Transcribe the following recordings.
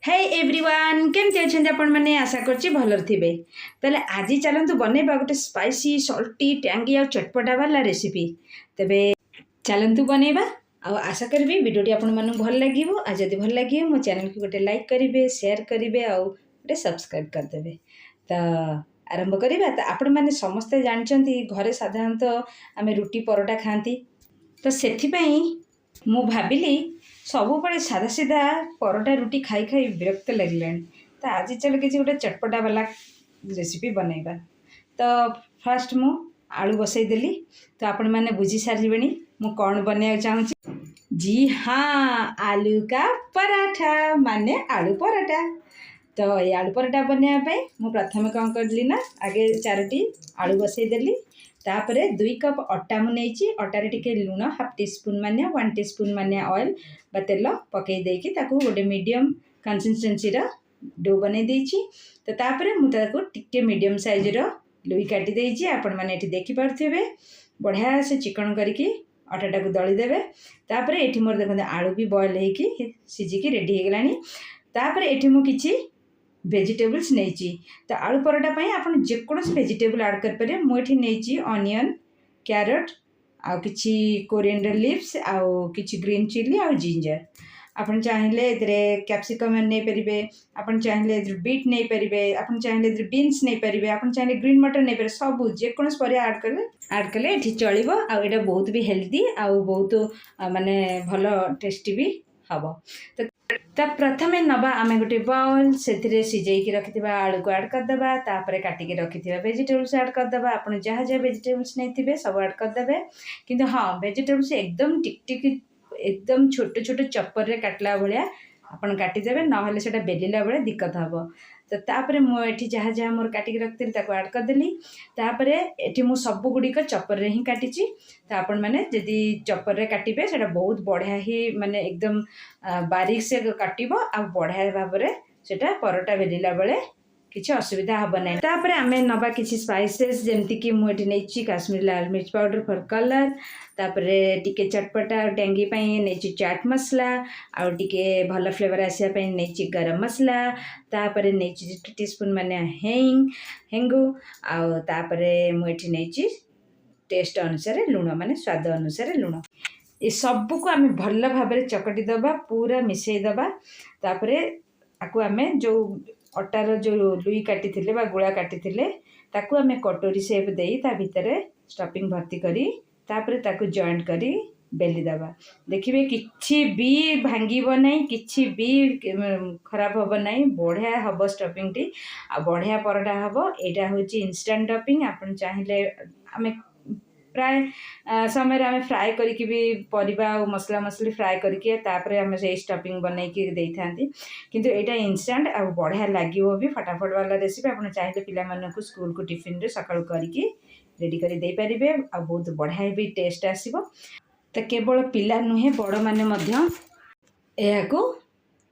Hey everyone केमती अच्छे आपण मैंने आशा करछि भलर थिबे। ताले आज चलतु बनैबा गोटे स्पाइसी सल्टी टैंगी और चटपटा वाला रेसिपी। तबे चलतु बनैबा आ आशा करी वीडियोटी आपण मन भल लगे। आ जदि भल लगे मो चैनल को गोटे लाइक करेंगे, शेयर करेंगे और गोटे सब्सक्राइब करदेवे। तो आरंभ करवा। तो आपण मैंने समस्ते जानते घरे साधारणतः आम रुटी परोटा खाती। तो से मु भाविली सबुबले सादा सीधा परोटा रुटी खाई खाई विरक्त लगे। तो आज चल किसी गोटे चटपटा वाला रेसिपी बनैबा। तो फास्ट मु आलू बसईदेली। तो आपण मैंने बुझी सारे मु कौन बनवा चाहूँगी। जी हाँ, आलू का पराठा माने आलू पराठा। तो ये आलू पराठा बनवाई मु प्रथम कौन करी ना, आगे 4टी आलू बसईदेली। तापरे 2 कप अटा मुझे अटारे टिके लुण हाफ टी स्पून माने 1 टीस्पून माने ऑयल बा तेल पकई देकी ताकू गोटे मीडियम कंसिस्टेंसी डो बनै देछि। तो तापरे मु ताकू टिके मीडियम साइज रो लुई काटी देछि। आपण माने एठी देखि पारथिबे बढ़िया से चिकन करके अटाटा को दली देबे। तापरे एठी मोर देखते आलू भी बॉयल होइकी सिझिकी रेडी हो गलानी। तापरे एठी मु किछि वेजिटेबल्स नहीं। तो आलू परोटा पाई आपण जेकोसी वेजिटेबल ऐड कर पारे। मुझे नहीं ऑनियन, कैरट आउ किछि कोरिएंडर लीव्स आउ किछि ग्रीन चिली आउ जिंजर। आपण चाहिए ए कैप्सिकम नहीं पारे, आपण चाहिए बीट नहीं पारे, आपण चाहिए बीन्स नहीं पारे, आपण चाहिए ग्रीन मटर नहीं पारे। सब जेकोसी परिया ऐड कले ये चलो। आटा बहुत भी हेल्दी आउ बहुत माने भल टेस्टी भी हम। तो प्रथम नवा आम गोटे बाउल से सिझेकी रखि आलू को ऐड करदे। तापर काटिकी रखि वेजिटेबल्स ऐड करदे। आप जहाँ जहाँ वेजिटेबल्स नहीं सब ऐड करदे। किंतु हाँ, वेजिटेबल्स एकदम टिक टिक एकदम छोट छोट चपर रे काटला भाया आपन काटिदेवे, ना से बेलिला बेले दिक्कत हम। तो तापर मुझे जहाँ जहाँ मोर काटिकी रखी ऐड करदेली। तापर ये मु सब गुड़िक चपर रे ही काटी। तो आपण मैंने जदि चपर रे काटिबे सेटा बहुत बढ़िया ही माने एकदम बारीक से काटिबो आ बढ़िया भाव में सेटा परोटा बेलिला बेले किसी असुविधा हम ना। तापर आम नवा किसी स्पाइसेस जमती कि मुझे नहीं काश्मीर लाल मिर्च पाउडर फॉर कलर। तापर टिके चटपटा टैंगी नहीं चाट मसला आउ टिके भल फ्लेवर आसापी नहीं गरम मसला। तापर नहीं 2 टीस्पून माने हेंगू आउ तापर मुझे नहीं टेस्ट अनुसार लुण माने स्वाद अनुसार लुण। ये सबको आम भल भाव चकटी दबा, पूरा मिसई दबा। तापर आपको आम जो अटार जो लुई काटी गुड़ा काटी ताकू आम कटोरी शेप दे ता भितर स्टफिंग भर्ती करी तापर ताकू जॉइंट करी बेली दबा। देखिए किछि भी भांगीब नहीं, किछि भी खराब हम नहीं, बढ़िया हम स्टफिंग टी आ बढ़िया परोटा हम। यहाँ हूँ इंस्टांट स्टफिंग। आप चाहिए आम प्राय समय आम फ्राए करके भी परिबा और मसला मसली फ्राए करके तापर आम से स्टफिंग बनईकी दे था। किंतु यहाँ इंस्टांट आ बढ़िया लगे भी फटाफट वाला रेसिपी। आप चाहिए पिला स्कूल को टिफिन रे सकाळु करके रेडी कर दे पारिबे आ बहुत बढ़िया भी टेस्ट आसीबो। तो केवल पिला नुहे बड़ माने मध्य एहाकू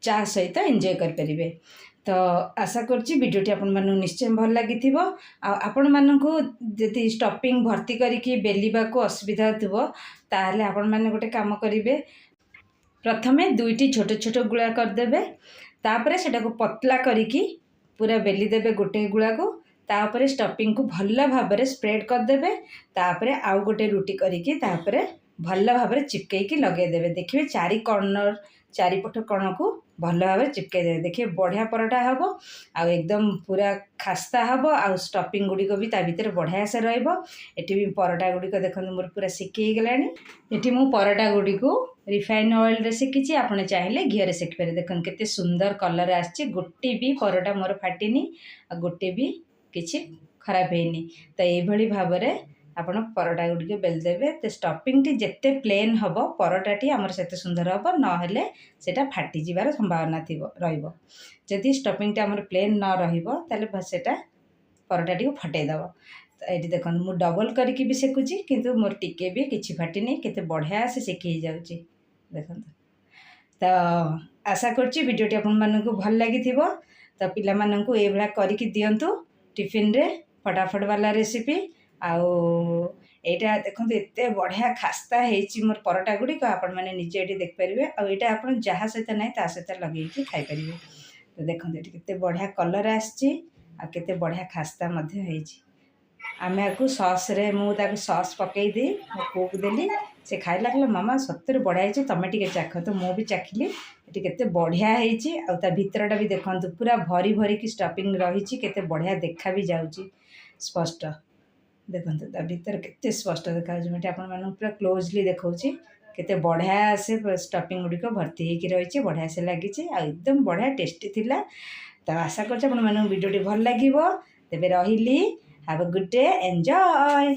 चा सहित एंजॉय कर परिबे। तो आशा करछि वीडियोटी आपण मानू निश्चय भल लगी। आपण मानू जदि स्टफिंग भर्ती करके बेलिबा को असुविधा थो ताहले आपण माने गोटे काम करेंगे। प्रथमे 2टी छोट छोट गुड़ा करदे। तापर सेटा को पतला करिकी पूरा बेली देबे गोटे गुड़ा को। तापर स्टफिंग को भल भाव में स्प्रेड करदे। तापर आउ गोटे रुटी करिकी तापर भल भाव में चिपकईकी लगेदेवे। देखिए चारिपट कण को भल भाव चिपकई देवे। देखिए बढ़िया परोटा हम आ एकदम पूरा खास्ता हम आ स्टफिंग गुड़िक भी ता भीतर बढ़िया से रही। भी परोटा गुड़िक देखो मोर पूरा सेकी गलानी। ये मु परोटा गुड़ी को रिफाइन ऑयल रे सेकी। आपने चाहिए घी रे सेकी पारे। देखो केते सुंदर कलर आछि। गोटे भी परोटा मोर फाटिनी आ गोटे भी किछि खराब हैनी। तो ये भाव में आपण परोटा गुड़िक बेल देवे। तो स्टफिंग टी जिते प्लेन हम परोटाटी आमर से सुंदर हम ना सेटा फाटी जीवार संभावना रहिबो। जदि स्टफिंग टी आमर प्लेन न रहिबो ताले सेटा परोटाटी को फटेदब। तो ये देखो मु डबल करके भी सेकुची किंतु मोर टिके भी किछि फाटिनी, केते बढ़िया से सेकी हो जाउची देखो। तो आशा करछि वीडियोटी आपण मानकु भल लागि थिबो। तो पिला मानकु ए भला करके दियंतु टिफिन रे फटाफट वाला रेसिपी। आउ एटा देखो एत बढ़िया खास्ता होती मोर परोटा गुड़िक आपण मैंने निजे ये देखिपारे। आईटा आप जहाँ सहित ना ता सहित लगे खाईपारे। तो देखो ये केते बढ़िया कलर आसची आ केते बढ़िया खास्ता मध्य ହେଇଛି। आमे आकु सॉस रे मु ताकु सॉस पकई दी मो पुक देली से खाइला कहला मामा सत्तर बढ़िया ହେଇଛି तमे टिके चाख तो मु भी चाखिली एटी केते बढ़िया ହେଇଛି आ ता भितरटा भी देखंतु पूरा भरी भरी की स्टफिंग रहिछि केते बढ़िया देखा भी जाउछि स्पष्ट देखंतु ता भीतर केते स्पष्ट देखा जाउछि मैं आपण मानु पूरा क्लोजली देखौछि केते बढ़िया से स्टफिंग गुडी को भर्ती ହେଇକି ରହିଛି बढ़िया से लागिछि आ एकदम बढ़िया टेस्टी थिला। तो आशा करछि आपण मानु वीडियो टी भल लागिवो तेबे रहिली have a good day enjoy.